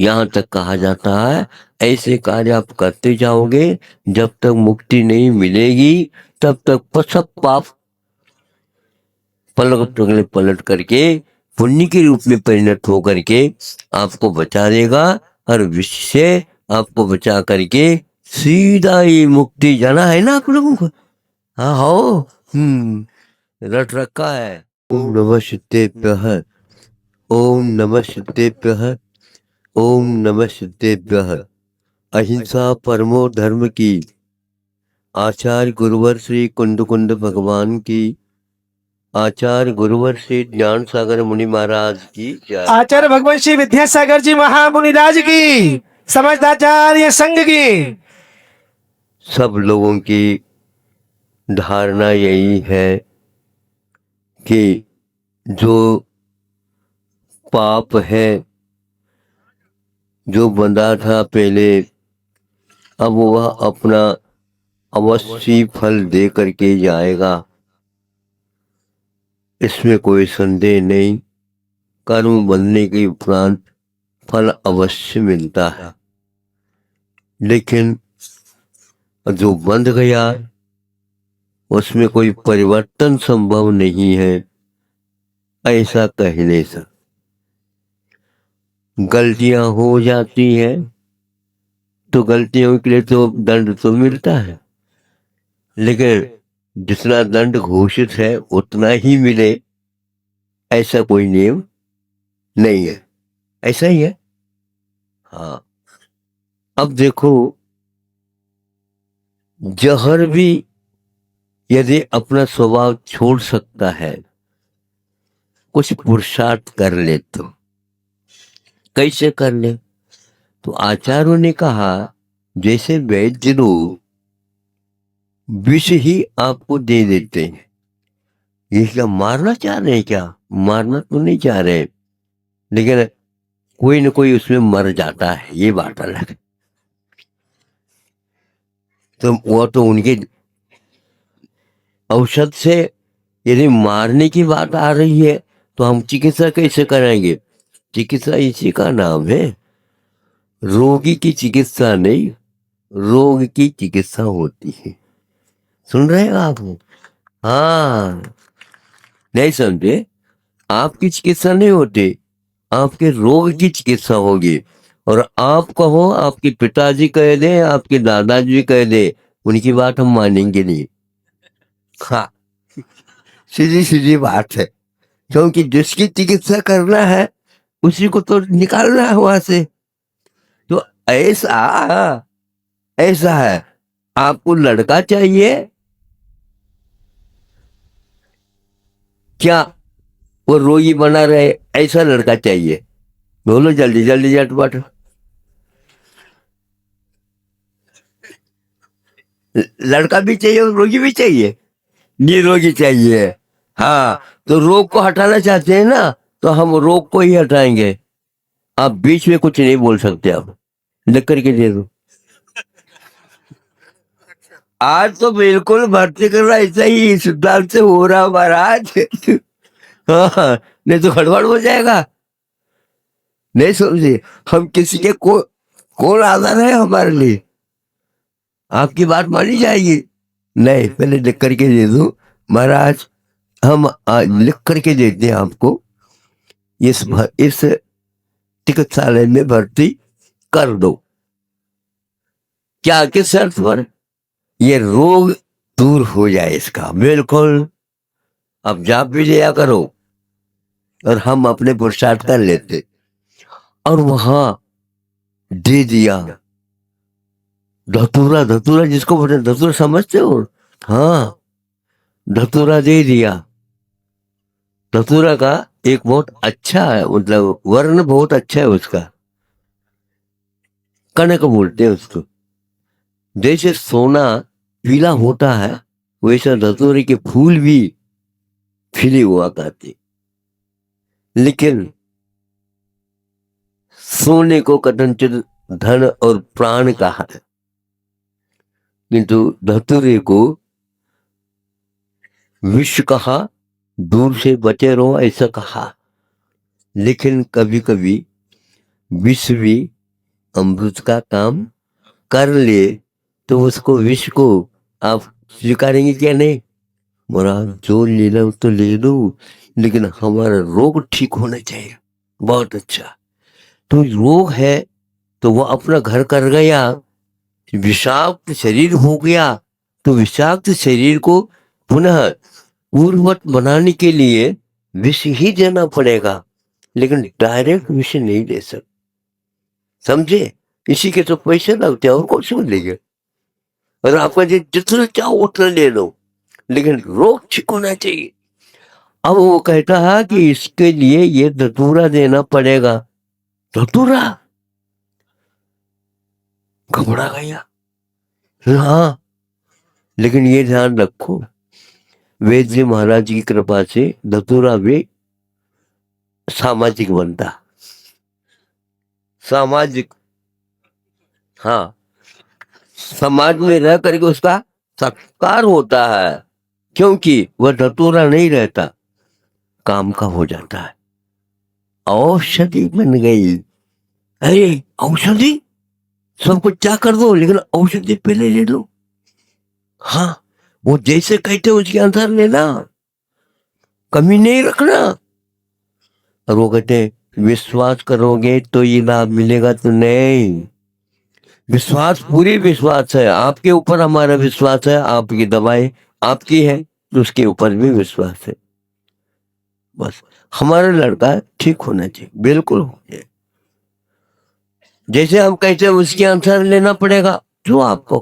यहाँ तक कहा जाता है ऐसे कार्य आप करते जाओगे, जब तक मुक्ति नहीं मिलेगी तब तक सब पाप पलट टगले पलट करके पुण्य के रूप में परिणत होकर के आपको बचा देगा, और विश्व से आपको बचा करके सीधा ही मुक्ति जाना है ना आप लोगों को। हाँ हो, रट रखा है। ओम नमः सिद्धेभ्यः, ओम नमः सिद्धेभ्यः, ओम नमः सिद्धेभ्यः। अहिंसा परमो धर्म की, आचार्य गुरुवर श्री कुंद कुंद भगवान की, आचार्य गुरुवर श्री ज्ञान सागर मुनि महाराज की जय। आचार्य भगवान श्री विद्यासागर जी महामुनिराज की, समस्त आचार्य संघ की। सब लोगों की धारणा यही है कि जो पाप है, जो बंधा था पहले, अब वह अपना अवश्य फल दे करके जाएगा, इसमें कोई संदेह नहीं। कर्म बनने के उपरांत फल अवश्य मिलता है, लेकिन जो बंध गया उसमें कोई परिवर्तन संभव नहीं है, ऐसा कहने से। गलतियां हो जाती हैं तो गलतियों के लिए तो दंड तो मिलता है, लेकिन जितना दंड घोषित है उतना ही मिले ऐसा कोई नियम नहीं है। ऐसा ही है। हाँ, अब देखो, जहर भी यदि अपना स्वभाव छोड़ सकता है, कुछ पुरुषार्थ कर ले तो कैसे कर ले? तो आचार्यों ने कहा जैसे वैद्य लोग विष ही आपको दे देते हैं, ये क्या मारना चाह रहे हैं? क्या मारना तो नहीं चाह रहे, लेकिन कोई न कोई उसमें मर जाता है, ये बात अलग है। तो वो तो उनके औषध से यदि मारने की बात आ रही है तो हम चिकित्सा कैसे कराएंगे? चिकित्सा इसी का नाम है, रोगी की चिकित्सा नहीं, रोग की चिकित्सा होती है। सुन रहे हैं आप? हाँ, नहीं समझे? आपकी चिकित्सा नहीं होती, आपके रोग की चिकित्सा होगी। और आप कहो, आपके पिताजी कह दे, आपके दादाजी कह दे, उनकी बात हम मानेंगे नहीं। हाँ, सीधी सीधी बात है, क्योंकि जिसकी चिकित्सा करना है उसी को तो निकालना है वहां से। तो ऐसा ऐसा है, आपको लड़का चाहिए क्या वो रोगी बना रहे, ऐसा लड़का चाहिए? बोलो जल्दी जल्दी झटपट। लड़का भी चाहिए और रोगी भी चाहिए, निरोगी चाहिए। हाँ, तो रोग को हटाना चाहते हैं ना, तो हम रोग को ही हटाएंगे। आप बीच में कुछ नहीं बोल सकते, आप लिख करके दे दो। आज तो बिल्कुल भर्ती करना ऐसा ही सिद्धांत से हो रहा महाराज। हाँ, नहीं तो गड़बड़ हो जाएगा। नहीं समझे? हम किसी के कौन आधार है हमारे लिए? आपकी बात मानी जाएगी? नहीं, पहले लिख करके दे दो महाराज, हम लिख करके देते हैं आपको, इस चिकित्सालय में भर्ती कर दो। क्या किस शर्त पर? ये रोग दूर हो जाए इसका, बिल्कुल। अब जाप भी लिया करो और हम अपने पुरुषार्थ कर लेते। और वहां दे दिया धतूरा, धतूरा जिसको बोलते धतूरा, समझते हो? हाँ, धतूरा दे दिया। धतूरा का एक बहुत अच्छा है, मतलब वर्ण बहुत अच्छा है उसका, कनक बोलते हैं उसको। जैसे सोना पीला होता है वैसा धतूरे के फूल भी खिले हुआ करते, लेकिन सोने को कथनचित धन और प्राण कहा है, किंतु धतूरे को विष कहा, दूर से बचे रहो ऐसा कहा। लेकिन कभी कभी विष भी अमृत का काम कर ले तो उसको विष को आप स्वीकारेंगे क्या? नहीं, महाराज जो ले लो तो ले लो, लेकिन हमारा रोग ठीक होना चाहिए। बहुत अच्छा। तो रोग है तो वो अपना घर कर गया, विषाक्त शरीर हो गया, तो विषाक्त शरीर को पुनः पूर्ववत बनाने के लिए विष ही देना पड़ेगा, लेकिन डायरेक्ट विष नहीं दे सकते। समझे? इसी के तो पैसे लगते हैं और कौन से लेंगे। और आपका जितना चाहो उतना ले लो, लेकिन रोग ठीक होना चाहिए। अब वो कहता है कि इसके लिए ये धतूरा देना पड़ेगा। धतूरा? घबरा गया। हाँ, लेकिन ये ध्यान रखो, वेद जी महाराज की कृपा से धतूरा भी सामाजिक बनता। सामाजिक, हाँ, समाज में रह करके उसका सत्कार होता है, क्योंकि वह धतूरा नहीं रहता, काम का हो जाता है। औषधि बन गई। अरे औषधि सब कुछ क्या कर दो, लेकिन औषधि पहले ले लो। हाँ, वो जैसे कहते उसके अनुसार लेना, कमी नहीं रखना। और वो कहते विश्वास करोगे तो ये लाभ मिलेगा, तो नहीं। विश्वास, पूरी विश्वास है आपके ऊपर, हमारा विश्वास है, आपकी दवाई आपकी है तो उसके ऊपर भी विश्वास है। बस हमारा लड़का ठीक होना चाहिए, बिल्कुल हो जाए जैसे हम कहते हैं उसके अनुसार लेना पड़ेगा। जो आपको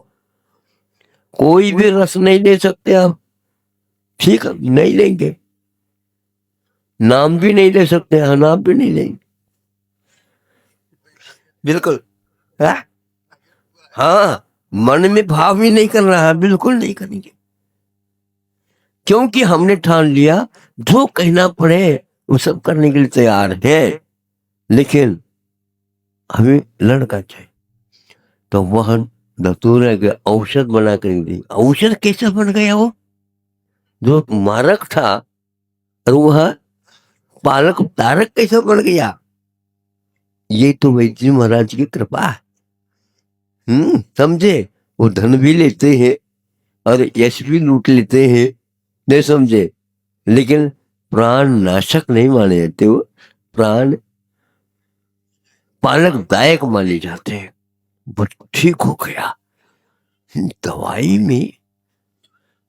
कोई भी रस नहीं ले सकते आप, ठीक है, नहीं लेंगे। नाम भी नहीं ले सकते, हाँ, नाम भी नहीं लेंगे, बिल्कुल। हाँ, मन में भाव भी नहीं कर रहा है, बिल्कुल नहीं करेंगे, क्योंकि हमने ठान लिया जो कहना पड़े वो सब करने के लिए तैयार है। लेकिन हमें लड़का चाहिए, तो वह धतूरे के औषध बना कर दी। औषध कैसे बन गया? वो जो मारक था और वह पालक तारक कैसे बन गया? ये तो वैद्य महाराज की कृपा है। समझे? वो धन भी लेते हैं और यश भी लूट लेते हैं, नहीं समझे, लेकिन प्राण नाशक नहीं माने जाते, वो प्राण पालकदायक माने जाते हैं। बट ठीक हो गया। दवाई में,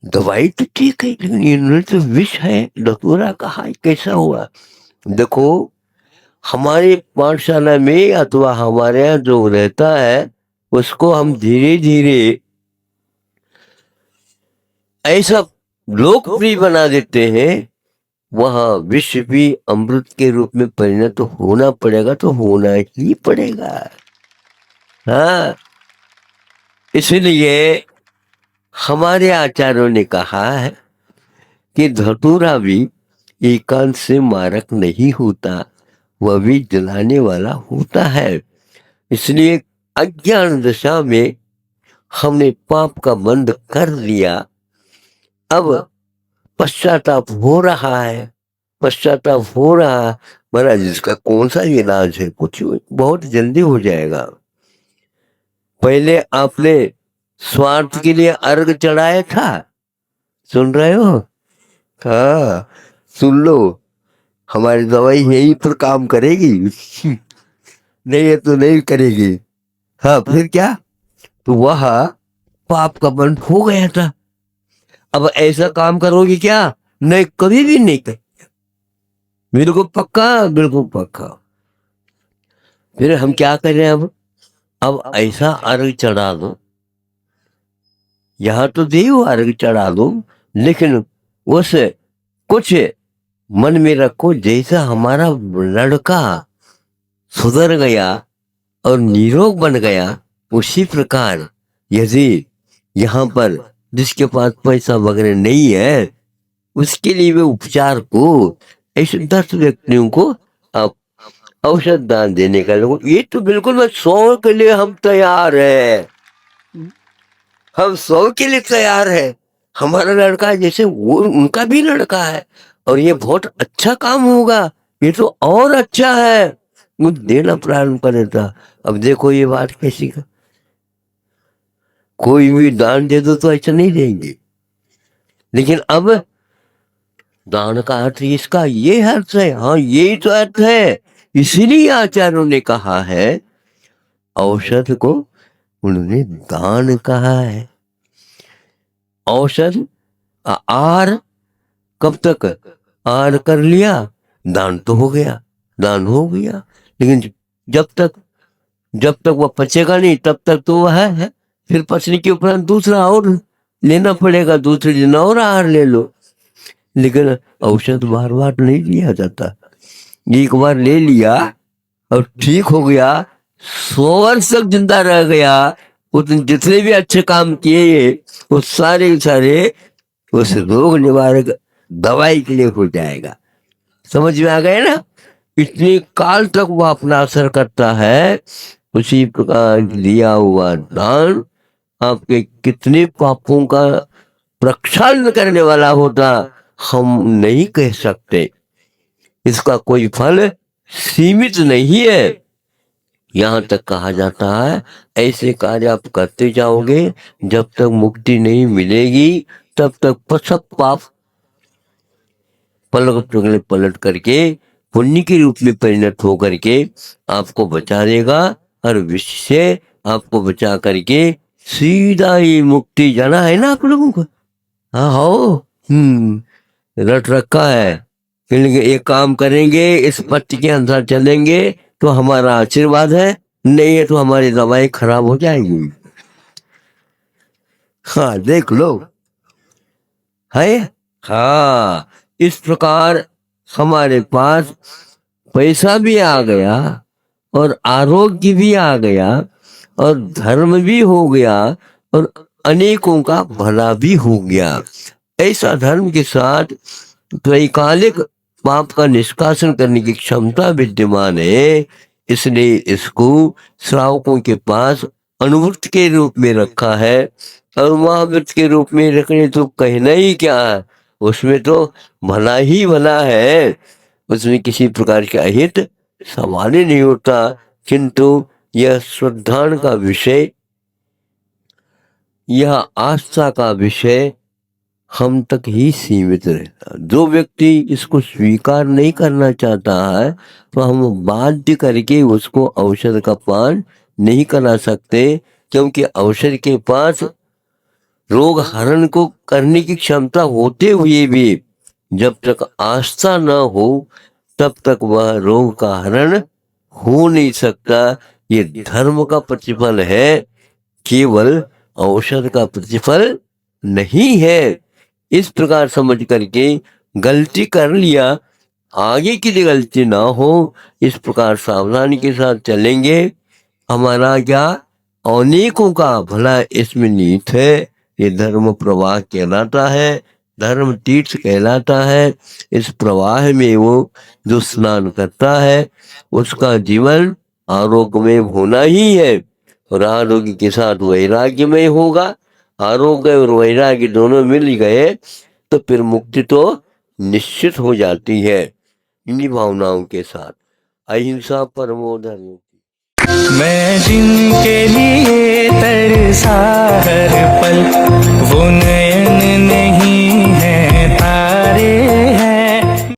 दवाई तो ठीक है, लेकिन इन्होंने तो विष है, धतूरा कहा, कैसा हुआ? देखो, हमारे पाठशाला में अथवा हमारे यहाँ जो रहता है उसको हम धीरे धीरे ऐसा लोकप्रिय बना देते हैं, वहां विश्व भी अमृत के रूप में परिणत तो होना पड़ेगा, तो होना ही पड़ेगा। हाँ, इसलिए हमारे आचार्यों ने कहा है कि धतूरा भी एकांत से मारक नहीं होता, वह भी जलाने वाला होता है। इसलिए अज्ञान दशा में हमने पाप का बंध कर लिया, अब पश्चाताप हो रहा है, पश्चाताप हो रहा है। महाराज इसका कौन सा इलाज है? कुछ बहुत जल्दी हो जाएगा। पहले आपने स्वार्थ के लिए अर्घ चढ़ाया था, सुन रहे हो? हाँ, सुन लो, हमारी दवाई यहीं पर काम करेगी। नहीं है तो नहीं करेगी। हाँ, फिर क्या? तो वह पाप का बंध हो गया था। अब ऐसा काम करोगे क्या? नहीं, कभी भी नहीं कर, बिल्कुल पक्का, बिल्कुल पक्का। फिर हम क्या कर रहे हैं अब ऐसा अर्घ चढ़ा दो, यहाँ तो देव अर्घ चढ़ा दो, लेकिन उस कुछ मन में रखो, जैसा हमारा लड़का सुधर गया और निरोग बन गया, उसी प्रकार यदि यहाँ पर जिसके पास पैसा वगैरह नहीं है, उसके लिए वे उपचार को ऐसे 10 व्यक्तियों को आप औषध दान देने का लोग, ये तो बिल्कुल मैं 100 के लिए हम तैयार है, हम 100 के लिए तैयार है। हमारा लड़का जैसे वो उनका भी लड़का है, और ये बहुत अच्छा काम होगा, ये तो और अच्छा है, वो देना प्रारंभ कर देता। अब देखो ये बात कैसी का, कोई भी दान दे दो तो ऐसा नहीं देंगे, लेकिन अब दान का अर्थ इसका ये अर्थ है, हाँ यही तो अर्थ है। इसीलिए आचार्यों ने कहा है, औषध को उन्होंने दान कहा है। औषध आर कब तक, आर कर लिया दान तो हो गया, दान हो गया, लेकिन जब तक वह पचेगा नहीं तब तक तो वह है। फिर पचने के उपरांत दूसरा और लेना पड़ेगा, दूसरे दिन और आहार ले लो। लेकिन औषध बार बार नहीं लिया जाता, एक बार ले लिया और ठीक हो गया, 100 वर्ष तक जिंदा रह गया, उसने जितने भी अच्छे काम किए वो सारे उस रोग निवारक दवाई के लिए हो जाएगा। समझ में आ गया ना? इतने काल तक वो अपना असर करता है। उसी प्रकार दिया हुआ दान आपके कितने पापों का प्रक्षालन करने वाला होता हम नहीं कह सकते। इसका कोई फल सीमित नहीं है। यहाँ तक कहा जाता है ऐसे कार्य आप करते जाओगे, जब तक मुक्ति नहीं मिलेगी तब तक सब पाप पलट करके पुण्य के रूप में परिणत होकर के आपको बचा देगा, और विश्व से आपको बचा करके सीधा ही मुक्ति जाना है ना आप लोगों को। हाँ हो रट रखा है कि ये काम करेंगे, इस पट्टी के अंदर चलेंगे तो हमारा आशीर्वाद है, नहीं है तो हमारी दवाई खराब हो जाएगी। हाँ देख लो है। हाँ इस प्रकार हमारे पास पैसा भी आ गया और आरोग्य भी आ गया और धर्म भी हो गया और अनेकों का भला भी हो गया। ऐसा धर्म के साथ त्रैकालिक पाप का निष्कासन करने की क्षमता विद्यमान है, इसलिए इसको श्रावकों के पास अनुभूत के रूप में रखा है। और महाव्रत के रूप में रखने तो कहना ही क्या है, उसमें तो भला ही भला है, उसमें किसी प्रकार के अहित सवाल ही नहीं होता। किंतु यह श्रद्धा का विषय, यह आस्था का विषय हम तक ही सीमित रहता। जो व्यक्ति इसको स्वीकार नहीं करना चाहता है तो हम बाध्य करके उसको औषध का पान नहीं करा सकते, क्योंकि औषध के पास रोग हरण को करने की क्षमता होते हुए भी जब तक आस्था न हो तब तक वह रोग का हरण हो नहीं सकता। ये धर्म का प्रतिफल है, केवल औषध का प्रतिफल नहीं है। इस प्रकार समझ करके गलती कर लिया, आगे की गलती ना हो, इस प्रकार सावधानी के साथ चलेंगे। हमारा क्या अनेकों का भला इसमें निहित है। ये धर्म प्रवाह कहलाता है, धर्म तीर्थ कहलाता है। इस प्रवाह में वो जो स्नान करता है उसका जीवन आरोग्यमय होना ही है, और आरोग्य के साथ वैराग्यमय होगा। आरोग्य और वैराग्य दोनों मिल गए तो फिर मुक्ति तो निश्चित हो जाती है। इन्हीं भावनाओं के साथ अहिंसा परमो धर्म। मैं जिनके लिए तरसा हर पल, वो नयन नहीं